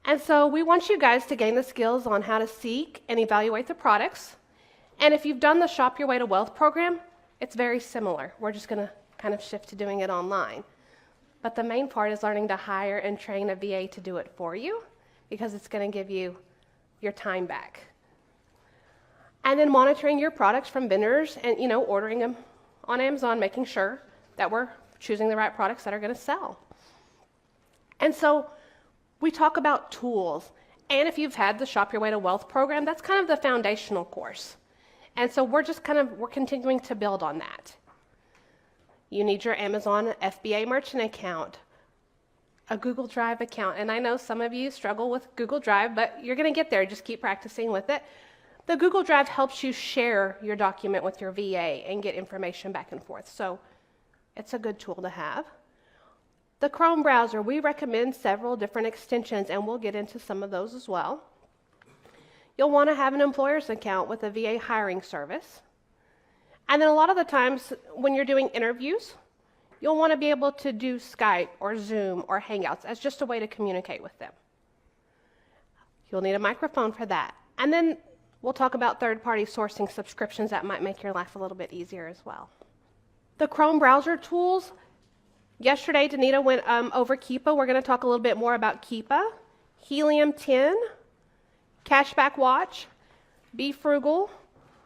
And so we want you guys to gain the skills on how to seek and evaluate the products. And if you've done the Shop Your Way to Wealth program, it's very similar. We're just going to kind of shift to doing it online. But the main part is learning to hire and train a VA to do it for you, because it's going to give you your time back. And then monitoring your products from vendors and, ordering them on Amazon, making sure that we're choosing the right products that are going to sell. And so we talk about tools. And if you've had the Shop Your Way to Wealth program, that's kind of the foundational course. And so we're continuing to build on that. You need your Amazon FBA merchant account, a Google Drive account. And I know some of you struggle with Google Drive, but you're going to get there. Just keep practicing with it. The Google Drive helps you share your document with your VA and get information back and forth. So it's a good tool to have. The Chrome browser, we recommend several different extensions, and we'll get into some of those as well. You'll want to have an employer's account with a VA hiring service. And then a lot of the times when you're doing interviews, you'll want to be able to do Skype or Zoom or Hangouts as just a way to communicate with them. You'll need a microphone for that. And then we'll talk about third-party sourcing subscriptions that might make your life a little bit easier as well. The Chrome browser tools, yesterday Danita went over Keepa. We're going to talk a little bit more about Keepa, Helium 10, Cashback Watch, Be Frugal,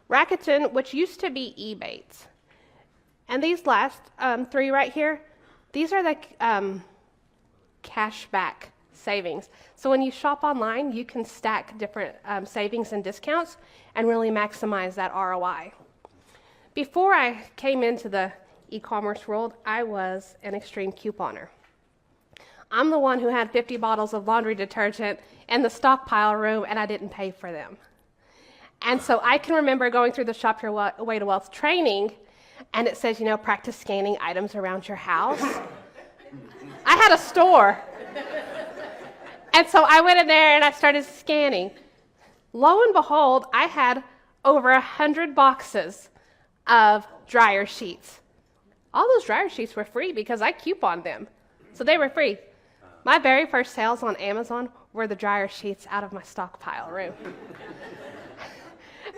Rakuten, which used to be Ebates. And these last three right here, these are the cashback savings. So when you shop online, you can stack different savings and discounts and really maximize that ROI. Before I came into the e-commerce world, I was an extreme couponer. I'm the one who had 50 bottles of laundry detergent in the stockpile room, and I didn't pay for them. And so I can remember going through the Shop Your Way to Wealth training, and it says, practice scanning items around your house. I had a store. And so I went in there and I started scanning. Lo and behold, I had over 100 boxes of dryer sheets. All those dryer sheets were free because I couponed them. So they were free. My very first sales on Amazon were the dryer sheets out of my stockpile room.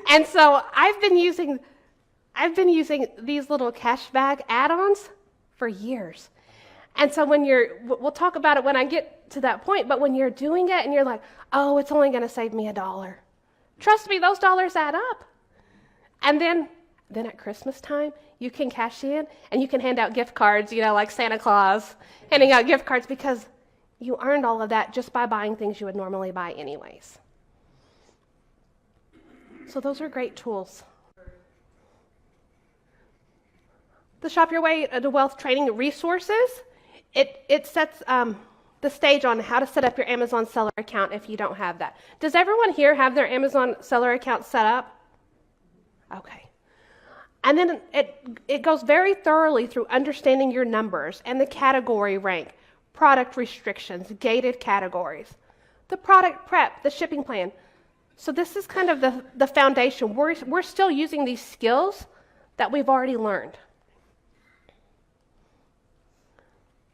And so I've been using these little cashback add-ons for years. And so we'll talk about it when I get to that point, but when you're doing it and you're like, oh, it's only going to save me $1. Trust me, those dollars add up. And then at Christmas time, you can cash in and you can hand out gift cards, like Santa Claus, handing out gift cards because you earned all of that just by buying things you would normally buy anyways. So those are great tools. The Shop Your Way to Wealth training resources, it sets the stage on how to set up your Amazon seller account if you don't have that. Does everyone here have their Amazon seller account set up? Okay. And then it goes very thoroughly through understanding your numbers and the category rank, product restrictions, gated categories, the product prep, the shipping plan. So this is kind of the foundation. We're still using these skills that we've already learned.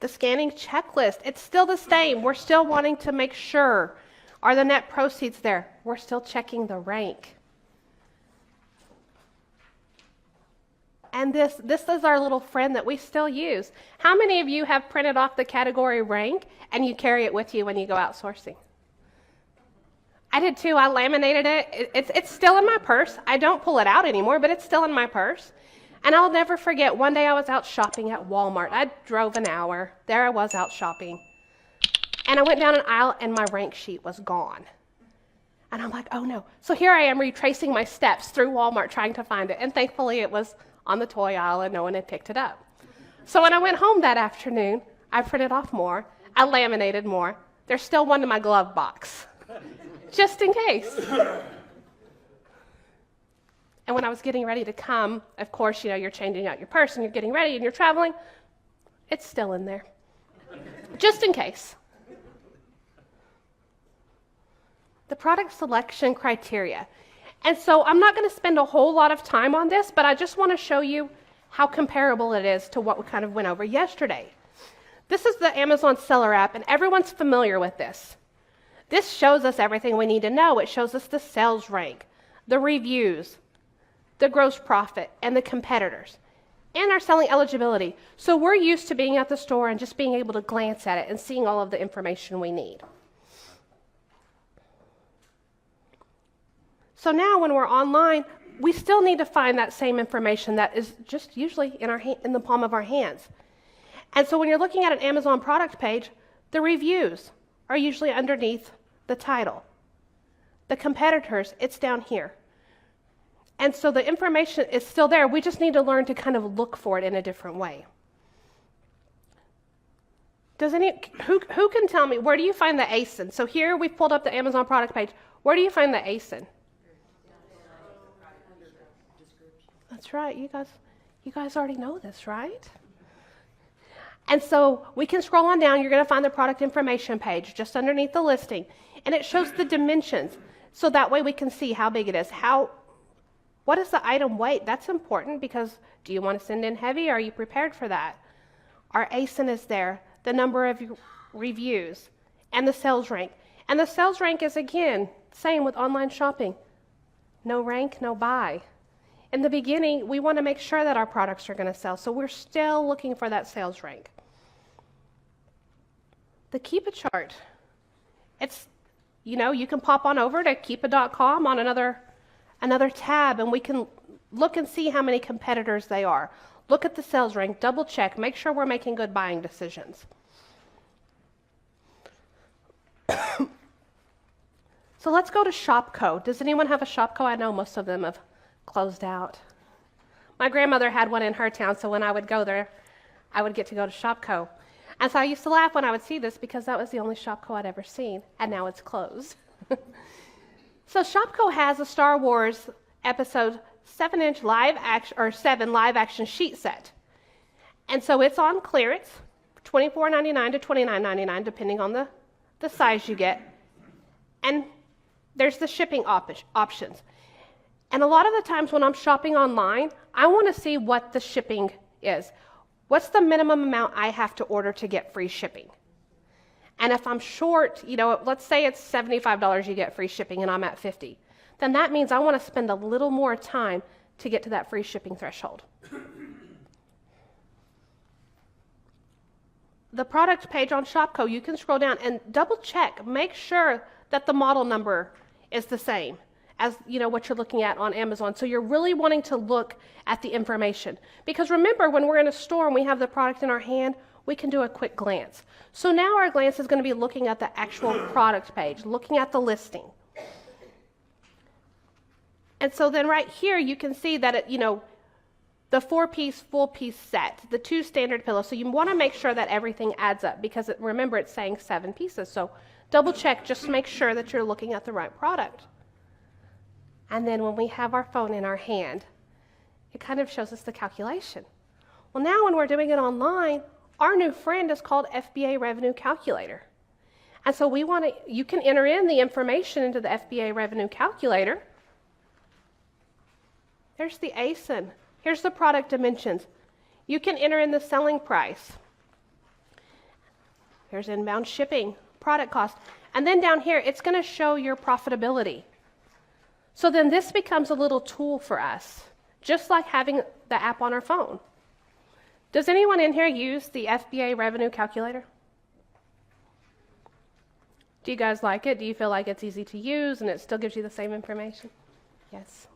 The scanning checklist, it's still the same. We're still wanting to make sure, are the net proceeds there? We're still checking the rank. And this is our little friend that we still use. How many of you have printed off the category rank and you carry it with you when you go out sourcing? I did too. I laminated it. It's still in my purse. I don't pull it out anymore, but it's still in my purse. And I'll never forget, one day I was out shopping at Walmart. I drove an hour. There I was out shopping. And I went down an aisle and my rank sheet was gone. And I'm like, oh no. So here I am retracing my steps through Walmart trying to find it. And thankfully it was on the toy aisle and no one had picked it up. So when I went home that afternoon, I printed off more. I laminated more. There's still one in my glove box, just in case. And when I was getting ready to come, of course, you're changing out your purse and you're getting ready and you're traveling. It's still in there, just in case. The product selection criteria. And so I'm not going to spend a whole lot of time on this, but I just want to show you how comparable it is to what we kind of went over yesterday. This is the Amazon Seller app, and everyone's familiar with this. This shows us everything we need to know. It shows us the sales rank, the reviews, the gross profit, and the competitors, and our selling eligibility. So we're used to being at the store and just being able to glance at it and seeing all of the information we need. So now when we're online, we still need to find that same information that is just usually in the palm of our hands. And so when you're looking at an Amazon product page, the reviews are usually underneath the title. The competitors, it's down here. And so the information is still there. We just need to learn to kind of look for it in a different way. Who can tell me, where do you find the ASIN? So here we've pulled up the Amazon product page. Where do you find the ASIN? That's right. You guys already know this, right? And so we can scroll on down. You're going to find the product information page just underneath the listing. And it shows the dimensions. So that way we can see how big it is. What is the item weight? That's important because do you want to send in heavy? Are you prepared for that? Our ASIN is there, the number of reviews, and the sales rank. And the sales rank is, again, same with online shopping. No rank, no buy. In the beginning, we want to make sure that our products are going to sell, so we're still looking for that sales rank. The Keepa Chart. It's, you can pop on over to keepa.com on another tab, and we can look and see how many competitors they are. Look at the sales rank, double check, make sure we're making good buying decisions. So let's go to Shopko. Does anyone have a Shopko? I know most of them have closed out. My grandmother had one in her town, so when I would go there, I would get to go to Shopko. And so I used to laugh when I would see this because that was the only Shopko I'd ever seen, and now it's closed. So Shopko has a Star Wars episode 7 live action sheet set. And so it's on clearance, $24.99 to $29.99, depending on the size you get. And there's the shipping options. And a lot of the times when I'm shopping online, I want to see what the shipping is. What's the minimum amount I have to order to get free shipping? And if I'm short, let's say it's $75 you get free shipping and I'm at $50, then that means I want to spend a little more time to get to that free shipping threshold. The product page on Shopko, you can scroll down and double check, make sure that the model number is the same as what you're looking at on Amazon. So you're really wanting to look at the information. Because remember, when we're in a store and we have the product in our hand, we can do a quick glance. So now our glance is going to be looking at the actual product page, looking at the listing. And so then right here you can see that the 4-piece full piece set, the 2 standard pillows. So you want to make sure that everything adds up because remember it's saying 7 pieces. So double check just to make sure that you're looking at the right product. And then when we have our phone in our hand, it kind of shows us the calculation. Well, now when we're doing it online, our new friend is called FBA Revenue Calculator. And so you can enter in the information into the FBA Revenue Calculator. There's the ASIN. Here's the product dimensions. You can enter in the selling price. Here's inbound shipping, product cost. And then down here, it's going to show your profitability. So then this becomes a little tool for us, just like having the app on our phone. Does anyone in here use the FBA Revenue Calculator? Do you guys like it? Do you feel like it's easy to use and it still gives you the same information? Yes.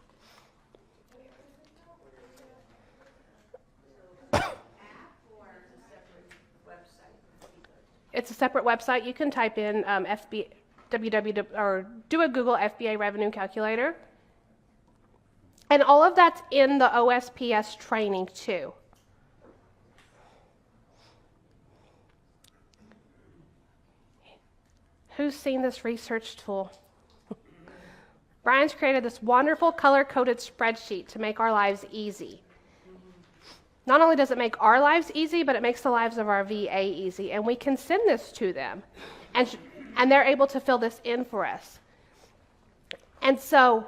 It's a separate website. You can type in or do a Google FBA Revenue Calculator. And all of that's in the OSPS training too. Who's seen this research tool? Brian's created this wonderful color-coded spreadsheet to make our lives easy. Not only does it make our lives easy, but it makes the lives of our VA easy. And we can send this to them. And they're able to fill this in for us. And so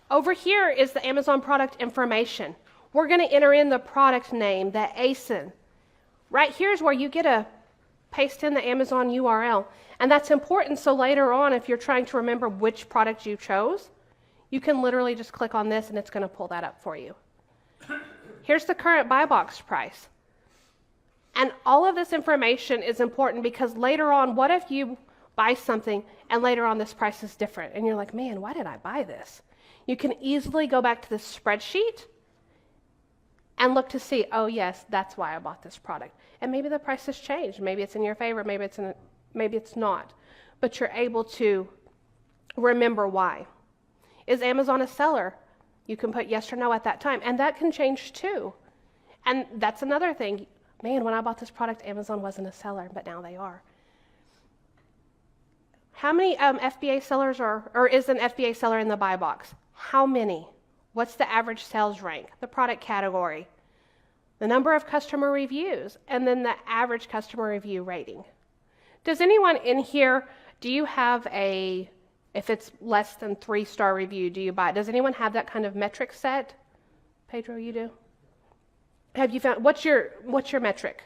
over here is the Amazon product information. We're going to enter in the product name, the ASIN. Right here is where you get a paste in the Amazon URL. And that's important so later on, if you're trying to remember which product you chose, you can literally just click on this and it's going to pull that up for you. Here's the current buy box price. And all of this information is important because later on, what if you buy something and later on this price is different and you're like, man, why did I buy this? You can easily go back to this spreadsheet and look to see, oh yes, that's why I bought this product. And maybe the price has changed. Maybe it's in your favor, maybe it's not. But you're able to remember why. Is Amazon a seller? You can put yes or no at that time, and that can change too. And that's another thing. Man, when I bought this product, Amazon wasn't a seller, but now they are. How many FBA sellers or is an FBA seller in the buy box? How many? What's the average sales rank? The product category, the number of customer reviews, and then the average customer review rating. Does anyone in here, do you have if it's less than 3-star review, do you buy it? Does anyone have that kind of metric set? Pedro, you do? Have you found, what's your metric?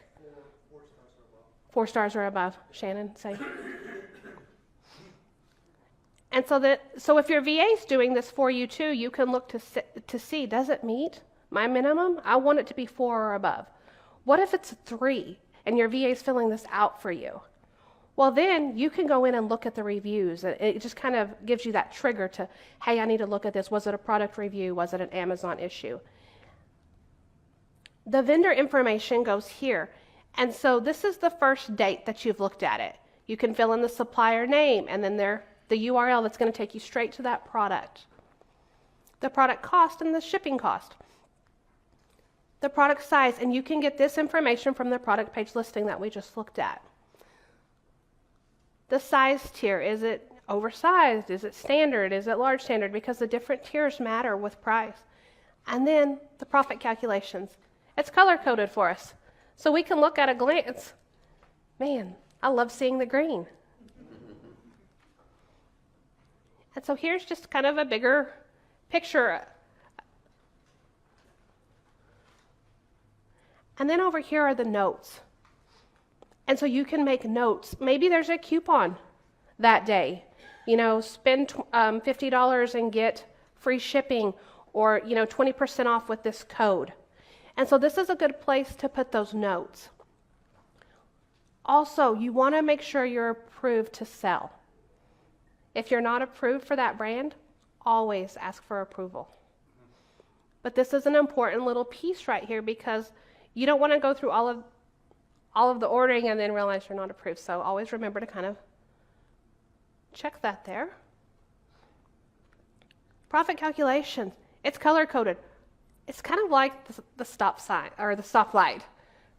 4 stars or above. Shannon, say. And so if your VA is doing this for you too, you can look to see, does it meet my minimum? I want it to be 4 or above. What if it's a 3 and your VA is filling this out for you? Well, then you can go in and look at the reviews. It just kind of gives you that trigger to, hey, I need to look at this. Was it a product review? Was it an Amazon issue? The vendor information goes here. And so this is the first date that you've looked at it. You can fill in the supplier name and then the URL that's going to take you straight to that product. The product cost and the shipping cost. The product size, and you can get this information from the product page listing that we just looked at. The size tier, is it oversized? Is it standard? Is it large standard? Because the different tiers matter with price. And then the profit calculations. It's color-coded for us. So we can look at a glance. Man, I love seeing the green. And so here's just kind of a bigger picture. And then over here are the notes. And so you can make notes. Maybe there's a coupon that day. Spend $50 and get free shipping, or 20% off with this code. And so this is a good place to put those notes. Also, you want to make sure you're approved to sell. If you're not approved for that brand, always ask for approval. But this is an important little piece right here because you don't want to go through all of the ordering and then realize you're not approved. So always remember to kind of check that there. Profit calculations. It's color-coded. It's kind of like the stop sign or the stoplight.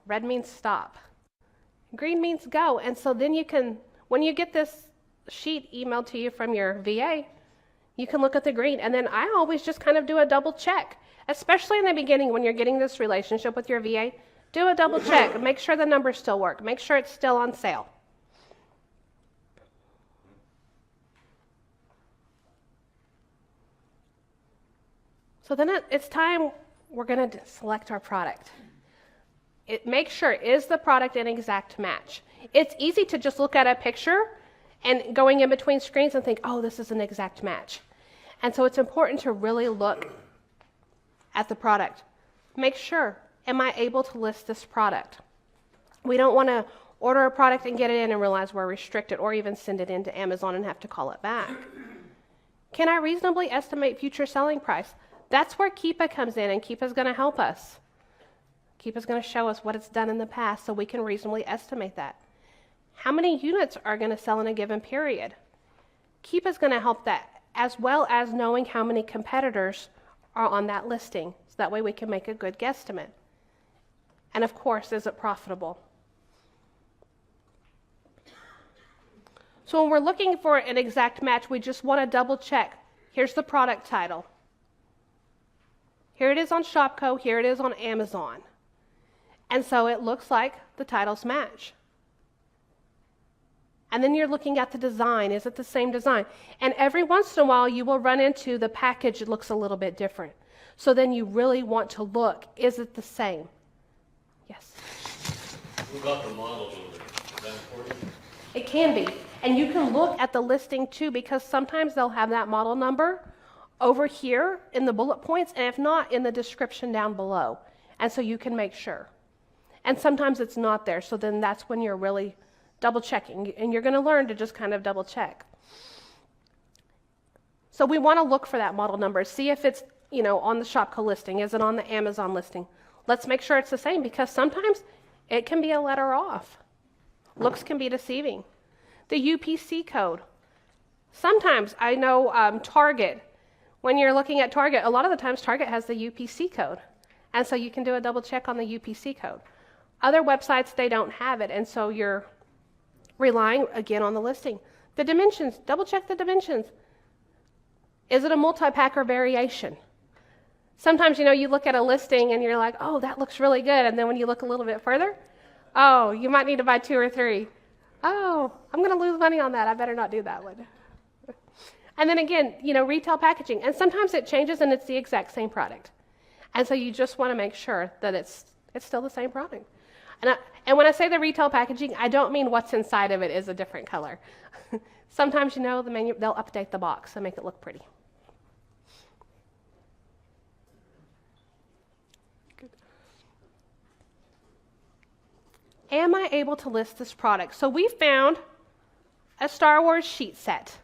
Red means stop. Green means go. And so then you can, when you get this sheet emailed to you from your VA, you can look at the green. And then I always just kind of do a double check, especially in the beginning when you're getting this relationship with your VA. Do a double check and make sure the numbers still work. Make sure it's still on sale. So then it's time we're going to select our product. Make sure, is the product an exact match? It's easy to just look at a picture and going in between screens and think, oh, this is an exact match. And so it's important to really look at the product. Make sure, am I able to list this product? We don't want to order a product and get it in and realize we're restricted, or even send it into Amazon and have to call it back. Can I reasonably estimate future selling price? That's where Keepa comes in, and Keepa's going to help us. Keepa's going to show us what it's done in the past so we can reasonably estimate that. How many units are going to sell in a given period? Keepa's going to help that, as well as knowing how many competitors are on that listing. So that way we can make a good guesstimate. And of course, is it profitable? So when we're looking for an exact match, we just want to double check. Here's the product title. Here it is on Shopko, here it is on Amazon. And so it looks like the titles match. And then you're looking at the design. Is it the same design? And every once in a while, you will run into the package. It looks a little bit different. So then you really want to look. Is it the same? Yes? What about the model builder? that important? It can be. And you can look at the listing too, because sometimes they'll have that model number over here in the bullet points, and if not, in the description down below. And so you can make sure. And sometimes it's not there, so then that's when you're really double checking. And you're going to learn to just kind of double check. So we want to look for that model number, see if it's, on the Shopko listing, is it on the Amazon listing? Let's make sure it's the same, because sometimes it can be a letter off. Looks can be deceiving. The UPC code. Sometimes I know Target, when you're looking at Target, a lot of the times Target has the UPC code. And so you can do a double check on the UPC code. Other websites, they don't have it, and so you're relying again on the listing. The dimensions, double check the dimensions. Is it a multi-pack or variation? Sometimes, you look at a listing and you're like, oh, that looks really good. And then when you look a little bit further, oh, you might need to buy 2 or 3. Oh, I'm going to lose money on that. I better not do that one. And then again, retail packaging. And sometimes it changes and it's the exact same product. And so you just want to make sure that it's still the same product. And when I say the retail packaging, I don't mean what's inside of it is a different color. Sometimes, the menu, they'll update the box and make it look pretty. Am I able to list this product? So we found a Star Wars sheet set.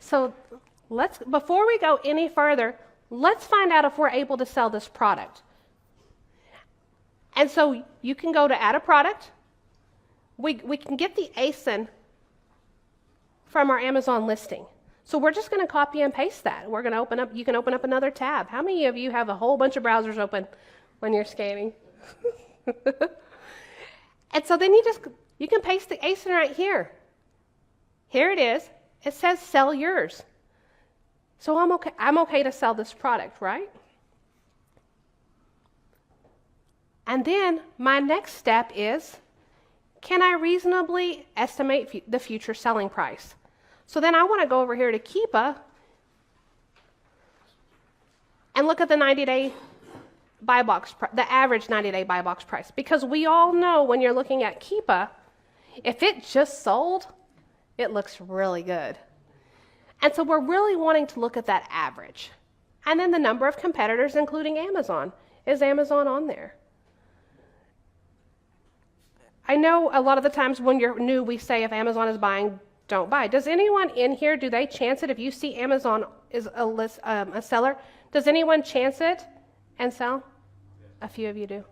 So before we go any further, let's find out if we're able to sell this product. And so you can go to add a product. We can get the ASIN from our Amazon listing. So we're just going to copy and paste that. We're going to you can open up another tab. How many of you have a whole bunch of browsers open when you're scanning? And so then you can paste the ASIN right here. Here it is. It says sell yours. So I'm okay to sell this product, right? And then my next step is, can I reasonably estimate the future selling price? So then I want to go over here to Keepa and look at the 90-day buy box, the average 90-day buy box price. Because we all know when you're looking at Keepa, if it just sold, it looks really good. And so we're really wanting to look at that average. And then the number of competitors, including Amazon. Is Amazon on there? I know a lot of the times when you're new, we say if Amazon is buying, don't buy. Does anyone in here, do they chance it? If you see Amazon is a seller, does anyone chance it and sell? A few of you do.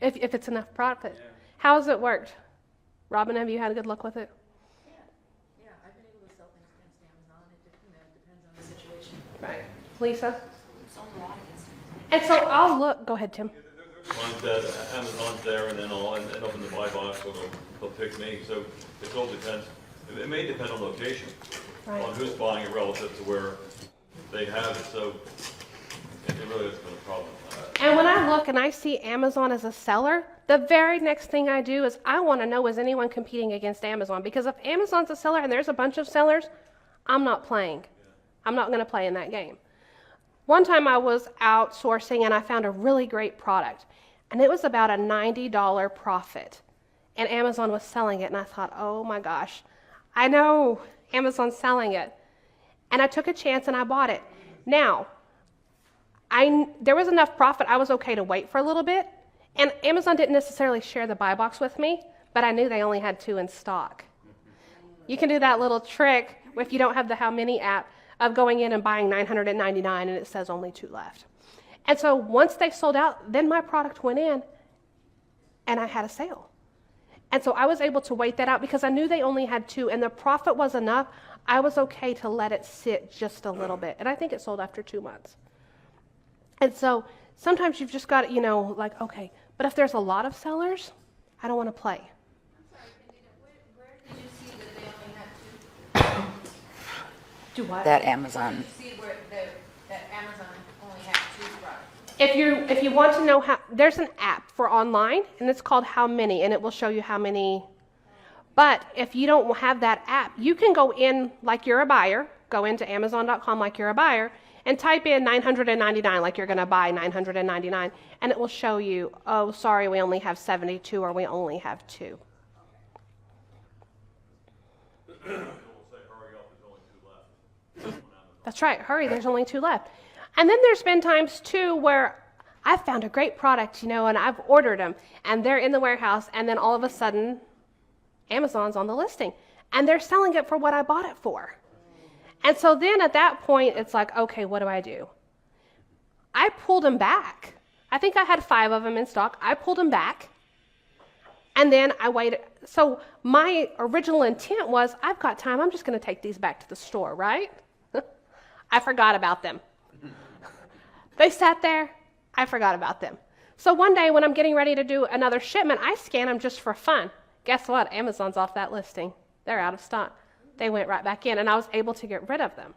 If it's enough profit. Yeah. How has it worked? Robin, have you had good luck with it? Yeah, I've been able to sell things against Amazon. It depends on the situation. Right. Lisa? Sold a lot against Amazon. And so I'll look. Go ahead, Tim. Ones that Amazon's there and then I'll end up in the buy box, so they'll pick me. So it all depends. It may depend on location, Right. on who's buying it relative to where they have it. So it really has been a problem. And when I look and I see Amazon as a seller, the very next thing I do is I want to know, is anyone competing against Amazon? Because if Amazon's a seller and there's a bunch of sellers, I'm not playing. I'm not going to play in that game. One time I was outsourcing and I found a really great product. And it was about a $90 profit. And Amazon was selling it. And I thought, oh my gosh, I know Amazon's selling it. And I took a chance and I bought it. Now, there was enough profit, I was okay to wait for a little bit. And Amazon didn't necessarily share the buy box with me, but I knew they only had 2 in stock. You can do that little trick if you don't have the How Many app of going in and buying 999 and it says only 2 left. And so once they sold out, then my product went in and I had a sale. And so I was able to wait that out because I knew they only had 2 and the profit was enough. I was okay to let it sit just a little bit. And I think it sold after 2 months. And so sometimes you've just got, like, okay, but if there's a lot of sellers, I don't want to play. I'm sorry, where did you see that they only had 2? Do what? That Amazon. Where did you see that Amazon only had 2 products? If you want to know how, there's an app for online, and it's called How Many, and it will show you how many. But if you don't have that app, you can go in like you're a buyer, go into Amazon.com like you're a buyer, and type in 999, like you're going to buy 999, and it will show you, oh, sorry, we only have 72, or we only have 2. It will say, hurry up, there's only 2 left. That's right, hurry, there's only 2 left. And then there's been times, too, where I've found a great product, and I've ordered them, and they're in the warehouse, and then all of a sudden, Amazon's on the listing, and they're selling it for what I bought it for. And so then at that point, it's like, okay, what do? I pulled them back. I think I had 5 of them in stock. I pulled them back, and then I waited. So my original intent was, I've got time. I'm just going to take these back to the store, right? I forgot about them. They sat there. I forgot about them. So one day when I'm getting ready to do another shipment, I scan them just for fun. Guess what? Amazon's off that listing. They're out of stock. They went right back in, and I was able to get rid of them.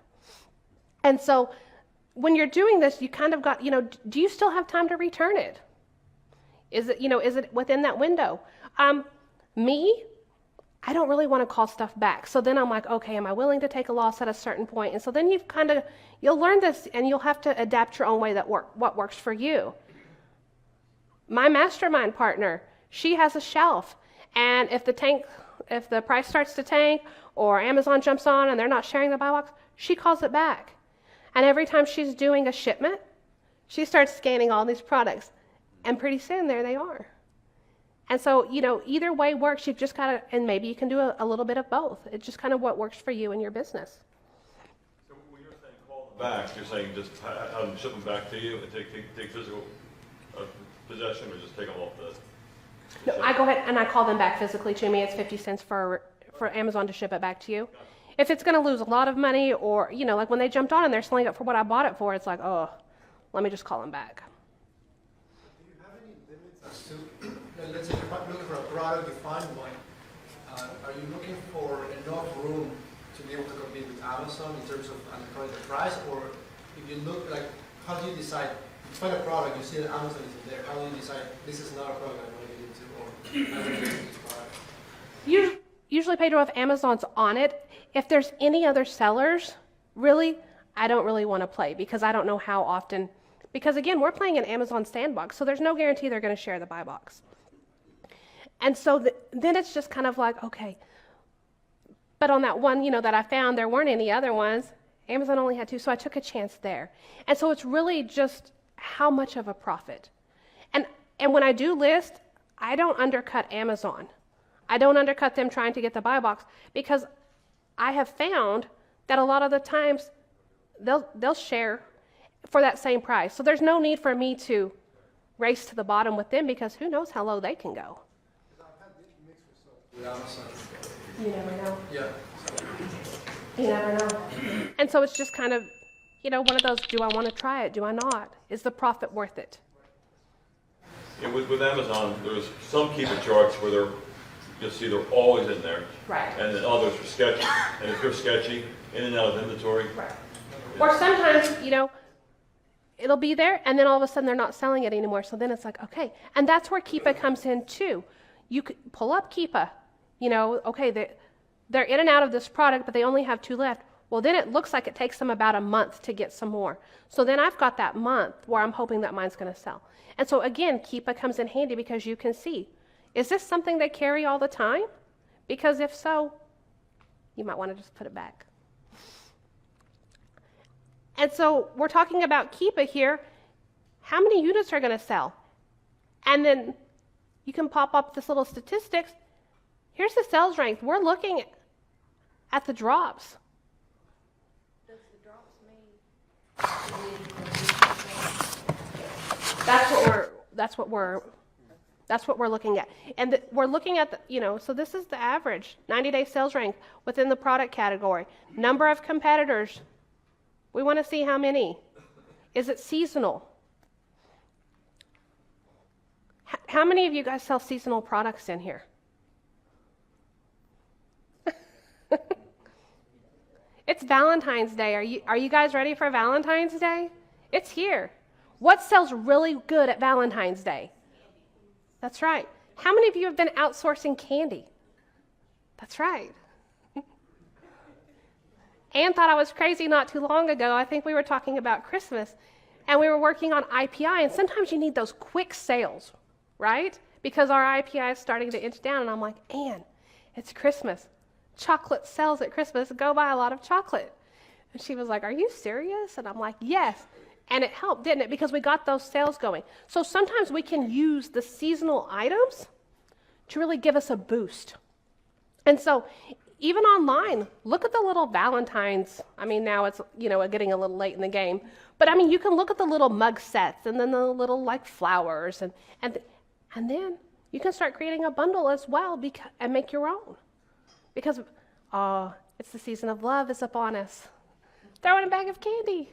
And so when you're doing this, you kind of got, do you still have time to return it? Is it within that window? Me, I don't really want to call stuff back. So then I'm like, okay, am I willing to take a loss at a certain point? And so then you'll learn this, and you'll have to adapt your own way what works for you. My mastermind partner, she has a shelf, and if the price starts to tank, or Amazon jumps on and they're not sharing the buy box, she calls it back. And every time she's doing a shipment, she starts scanning all these products, and pretty soon there they are. And so, either way works. You've just got to, and maybe you can do a little bit of both. It's just kind of what works for you and your business. So when you're saying call them back, you're saying just have them ship them back to you and take physical possession, or just take them off the No, I go ahead and I call them back physically to me. It's 50 cents for Amazon to ship it back to you. If it's going to lose a lot of money, or, like when they jumped on and they're selling it for what I bought it for, it's like, oh, let me just call them back. Do you have any limits as to, let's say you're looking for a product, you find one, are you looking for enough room to be able to compete with Amazon in terms of the price, or if you look, like, how do you decide, you find a product, you see that Amazon isn't there, how do you decide this is not a product I want to get into, or I want to get into this product? Usually, Pedro, if Amazon's on it, if there's any other sellers, really, I don't really want to play, because I don't know how often, because again, we're playing in Amazon sandbox, so there's no guarantee they're going to share the buy box. And so then it's just kind of like, okay, but on that one, that I found, there weren't any other ones. Amazon only had 2, so I took a chance there. And so it's really just how much of a profit. And when I do list, I don't undercut Amazon. I don't undercut them trying to get the buy box, because I have found that a lot of the times they'll share for that same price. So there's no need for me to race to the bottom with them, because who knows how low they can go. I've had mixed results with Amazon. You never know. Yeah. You never know. And so it's just kind of, one of those, do I want to try it? Do I not? Is the profit worth it? Yeah, with Amazon, there's some Keepa charts where you'll see they're always in there. Right. And then others are sketchy. And if you're sketchy, in and out of inventory. Right. Or sometimes, it'll be there, and then all of a sudden they're not selling it anymore. So then it's like, okay. And that's where Keepa comes in too. You could pull up Keepa. Okay, they're in and out of this product, but they only have 2 left. Well, then it looks like it takes them about a month to get some more. So then I've got that month where I'm hoping that mine's going to sell. And so again, Keepa comes in handy, because you can see, is this something they carry all the time? Because if so, you might want to just put it back. And so we're talking about Keepa here. How many units are going to sell? And then you can pop up this little statistics. Here's the sales rank. We're looking at the drops. Does the drops That's what we're looking at. And we're looking at so this is the average 90-day sales rank within the product category. Number of competitors. We want to see how many. Is it seasonal? How many of you guys sell seasonal products in here? It's Valentine's Day. Are you guys ready for Valentine's Day? It's here. What sells really good at Valentine's Day? That's right. How many of you have been outsourcing candy? That's right. Anne thought I was crazy not too long ago. I think we were talking about Christmas, and we were working on IPI, and sometimes you need those quick sales, right? Because our IPI is starting to inch down, and I'm like, Anne, it's Christmas. Chocolate sells at Christmas. Go buy a lot of chocolate. And she was like, are you serious? And I'm like, yes. And it helped, didn't it? Because we got those sales going. So sometimes we can use the seasonal items to really give us a boost. And so even online, look at the little Valentine's. I mean, now it's, getting a little late in the game. But I mean, you can look at the little mug sets and then the little like flowers. And then you can start creating a bundle as well and make your own. Because, it's the season of love is upon us. Throw in a bag of candy.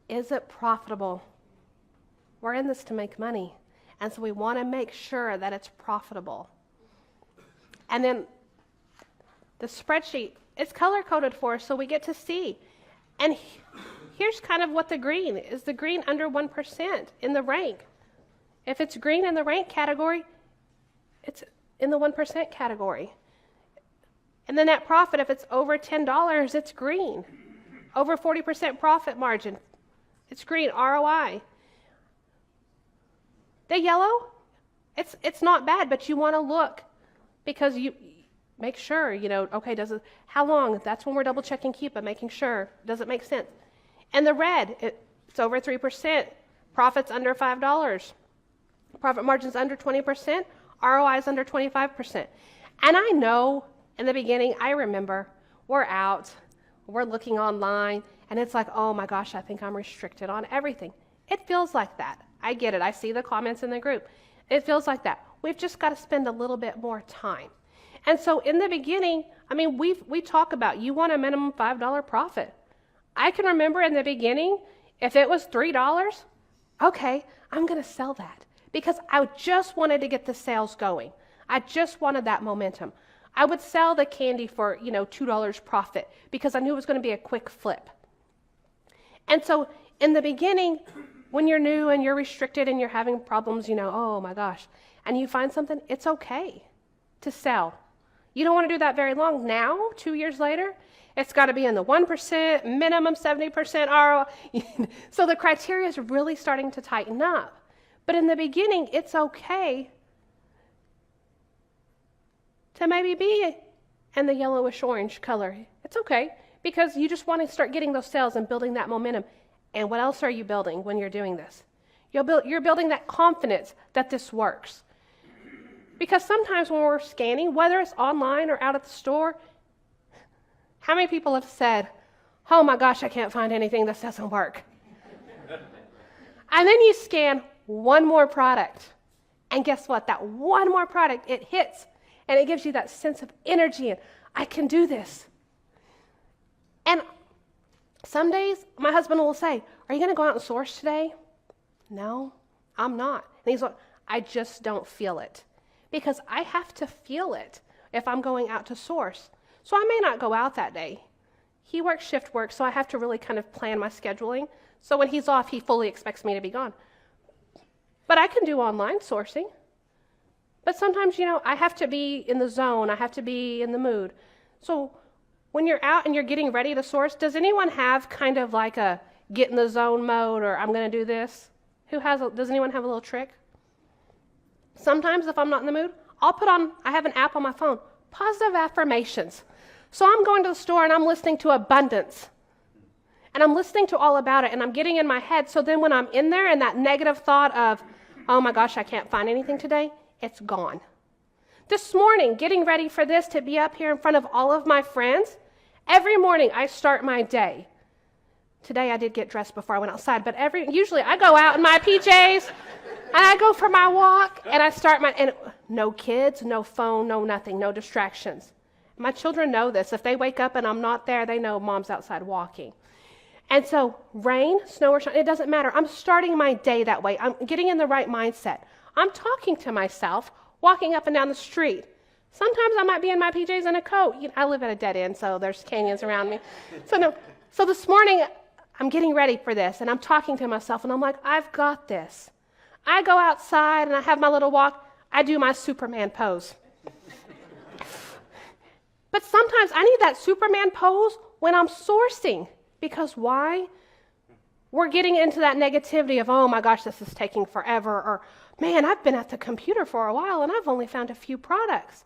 Is it profitable? We're in this to make money. And so we want to make sure that it's profitable. And then the spreadsheet, it's color-coded for us so we get to see. And here's kind of what the green is. The green under 1% in the rank. If it's green in the rank category, it's in the 1% category. And the net profit, if it's over $10, it's green. Over 40% profit margin, it's green. ROI. The yellow, it's not bad, but you want to look because you make sure, okay, how long? That's when we're double checking Keepa, making sure. Does it make sense? And the red, it's over 3%. Profits under $5. Profit margins under 20%. ROI is under 25%. And I know in the beginning, I remember we're out, we're looking online, and it's like, oh my gosh, I think I'm restricted on everything. It feels like that. I get it. I see the comments in the group. It feels like that. We've just got to spend a little bit more time. And so in the beginning, I mean, we talk about you want a minimum $5 profit. I can remember in the beginning, if it was $3, okay, I'm going to sell that because I just wanted to get the sales going. I just wanted that momentum. I would sell the candy for, $2 profit because I knew it was going to be a quick flip. And so in the beginning, when you're new and you're restricted and you're having problems, oh my gosh, and you find something, it's okay to sell. You don't want to do that very long. Now, 2 years later, it's got to be in the 1%, minimum 70% ROI. So the criteria is really starting to tighten up. But in the beginning, it's okay to maybe be in the yellowish orange color. It's okay because you just want to start getting those sales and building that momentum. And what else are you building when you're doing this? You're building that confidence that this works. Because sometimes when we're scanning, whether it's online or out at the store, how many people have said, oh my gosh, I can't find anything, this doesn't work. And then you scan one more product. And guess what? That one more product, it hits. And it gives you that sense of energy and I can do this. And some days, my husband will say, are you going to go out and source today? No, I'm not. And he's like, I just don't feel it. Because I have to feel it if I'm going out to source. So I may not go out that day. He works shift work, so I have to really kind of plan my scheduling. So when he's off, he fully expects me to be gone. But I can do online sourcing. But sometimes, I have to be in the zone. I have to be in the mood. So when you're out and you're getting ready to source, does anyone have kind of like a get in the zone mode or I'm going to do this? Does anyone have a little trick? Sometimes if I'm not in the mood, I have an app on my phone, positive affirmations. So I'm going to the store and I'm listening to abundance. And I'm listening to all about it and I'm getting in my head. So then when I'm in there and that negative thought of, oh my gosh, I can't find anything today, it's gone. This morning, getting ready for this to be up here in front of all of my friends, every morning I start my day. Today I did get dressed before I went outside, but usually I go out in my PJs and I go for my walk and I start and no kids, no phone, no nothing, no distractions. My children know this. If they wake up and I'm not there, they know mom's outside walking. And so rain, snow or shine, it doesn't matter. I'm starting my day that way. I'm getting in the right mindset. I'm talking to myself, walking up and down the street. Sometimes I might be in my PJs and a coat. I live at a dead end, so there's canyons around me. So this morning, I'm getting ready for this, and I'm talking to myself, and I'm like, I've got this. I go outside, and I have my little walk. I do my Superman pose. But sometimes I need that Superman pose when I'm sourcing. Because why? We're getting into that negativity of, oh my gosh, this is taking forever, or man, I've been at the computer for a while and I've only found a few products.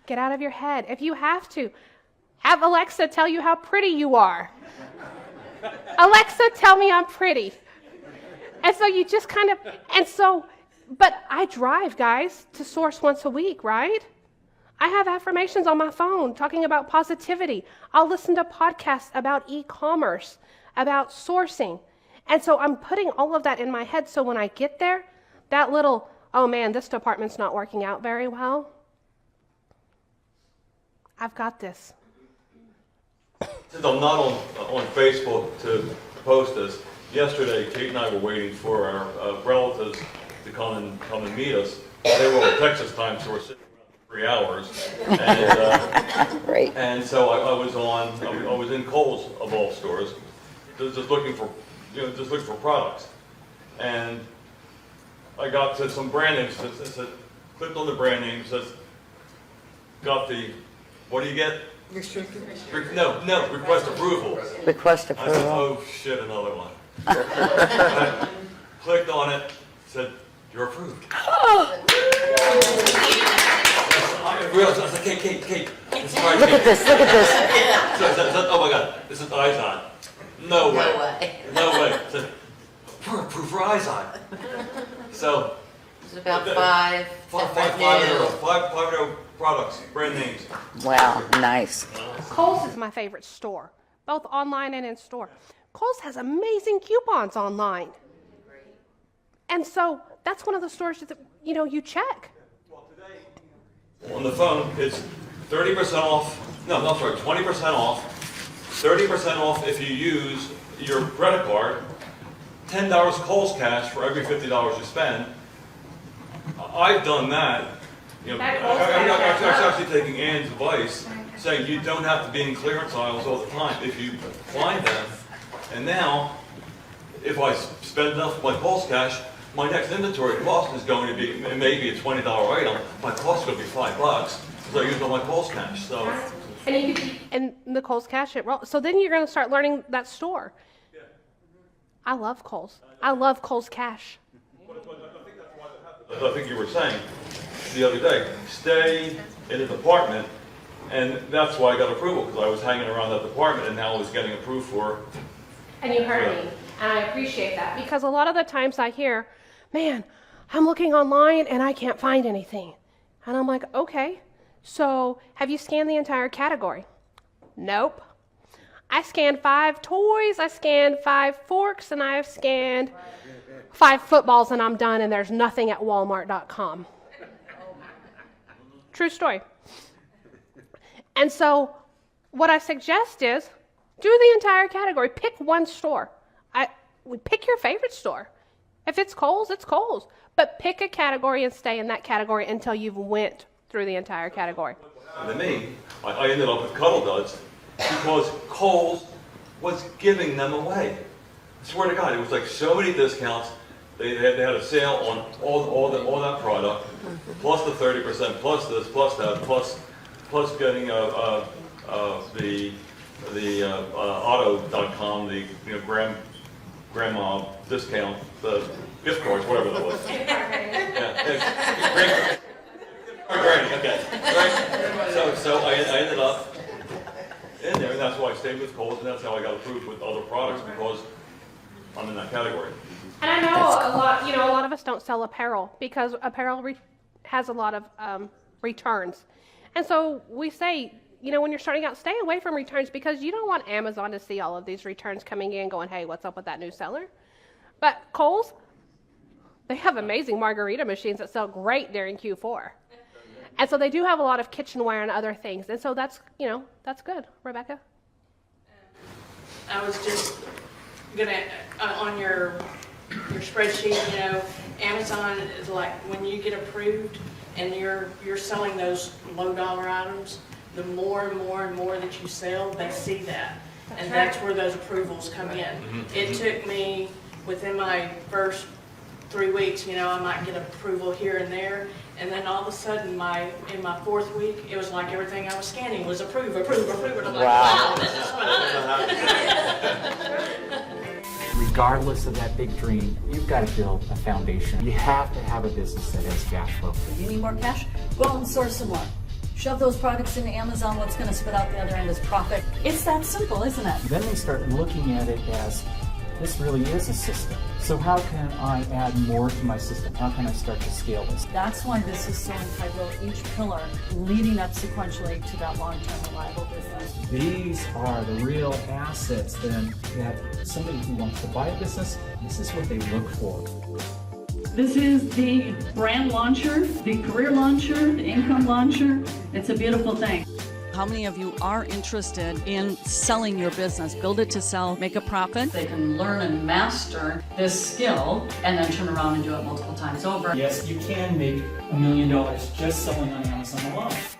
Get out of your head. If you have to, have Alexa tell you how pretty you are. Alexa, tell me I'm pretty. And so you just kind of, but I drive, guys, to source once a week, right? I have affirmations on my phone talking about positivity. I'll listen to podcasts about e-commerce, about sourcing. And so I'm putting all of that in my head, so when I get there, that little, oh man, this department's not working out very well, I've got this. Since I'm not on Facebook to post this, yesterday Kate and I were waiting for our relatives to come and meet us. They were on Texas time, so we're sitting around 3 hours. And, Right. and so I was in Kohl's of all stores, just looking for products. And I got to some brand names that said, clicked on the brand name, says, got the, what do you get? No, request approval. Request I said, approval. oh shit, another one. I clicked on it, said, you're approved. I realized, I was like, Kate, it's right Look here. at this, look at this. So I said, oh my God, this is Izon. No way. No way. I said, we're approved for Izon. So, It's about five. 500 products, brand names. Wow, nice. Kohl's is my favorite store, both online and in store. Kohl's has amazing coupons online. And so that's one of the stores that, you check. On the phone, it's 30% off, 20% off, 30% off if you use your credit card, $10 Kohl's cash for every $50 you spend. I've done that. I'm actually taking Ann's advice, saying you don't have to be in clearance aisles all the time if you find them. And now, if I spend enough of my Kohl's cash, my next inventory cost is going to be maybe a $20 item. My cost is going to be $5 because I used all my Kohl's cash. So, And the Kohl's cash, so then you're going to start learning that store. yeah. I love Kohl's. I love Kohl's cash. I think you were saying the other day, stay in a department, and that's why I got approval, because I was hanging around that department and now I was getting approved for. And you heard me, and I appreciate that. Because a lot of the times I hear, man, I'm looking online and I can't find anything. And I'm like, okay, so have you scanned the entire category? Nope. I scanned 5 toys, I scanned 5 forks, and I have scanned 5 footballs, and I'm done, and there's nothing at Walmart.com. True story. And so what I suggest is do the entire category. Pick one store. Pick your favorite store. If it's Kohl's, it's Kohl's. But pick a category and stay in that category until you've went through the entire category. To me, I ended up with Cuddle Duds because Kohl's was giving them away. I swear to God, it was like so many discounts. They had a sale on all that product, plus the 30%, plus this, plus that, plus getting the auto.com, the grandma discount, the gift cards, whatever that was. Granny, okay. Right? So I ended up in there, and that's why I stayed with Kohl's, and that's how I got approved with other products, because I'm in that category. And I know a lot of us don't sell apparel because apparel has a lot of returns. And so we say, when you're starting out, stay away from returns because you don't want Amazon to see all of these returns coming in going, hey, what's up with that new seller? But Kohl's, they have amazing margarita machines that sell great during Q4. And so they do have a lot of kitchenware and other things. And so that's good. Rebecca? I was just gonna, on your spreadsheet, Amazon is like, when you get approved and you're selling those low dollar items, the more and more and more that you sell, they see that. And that's where those approvals come in. It took me, within my first 3 weeks, you know, I might get approval here and there. And then all of a sudden, in my 4th week, it was like everything I was scanning was approved. And I'm like, wow, this is what it is. Regardless of that big dream, you've got to build a foundation. You have to have a business that has cash flow. You need more cash? Go out and source some more. Shove those products into Amazon, what's going to spit out the other end is profit. It's that simple, isn't it? Then they start looking at it as, this really is a system. So how can I add more to my system? How can I start to scale this? That's why this is so integral, each pillar leading up sequentially to that long-term reliable business. These are the real assets then that somebody who wants to buy a business, this is what they look for. This is the brand launcher, the career launcher, the income launcher. It's a beautiful thing. How many of you are interested in selling your business? Build it to sell, make a profit. They can learn and master this skill and then turn around and do it multiple times over. Yes, you can make $1 million just selling on Amazon alone.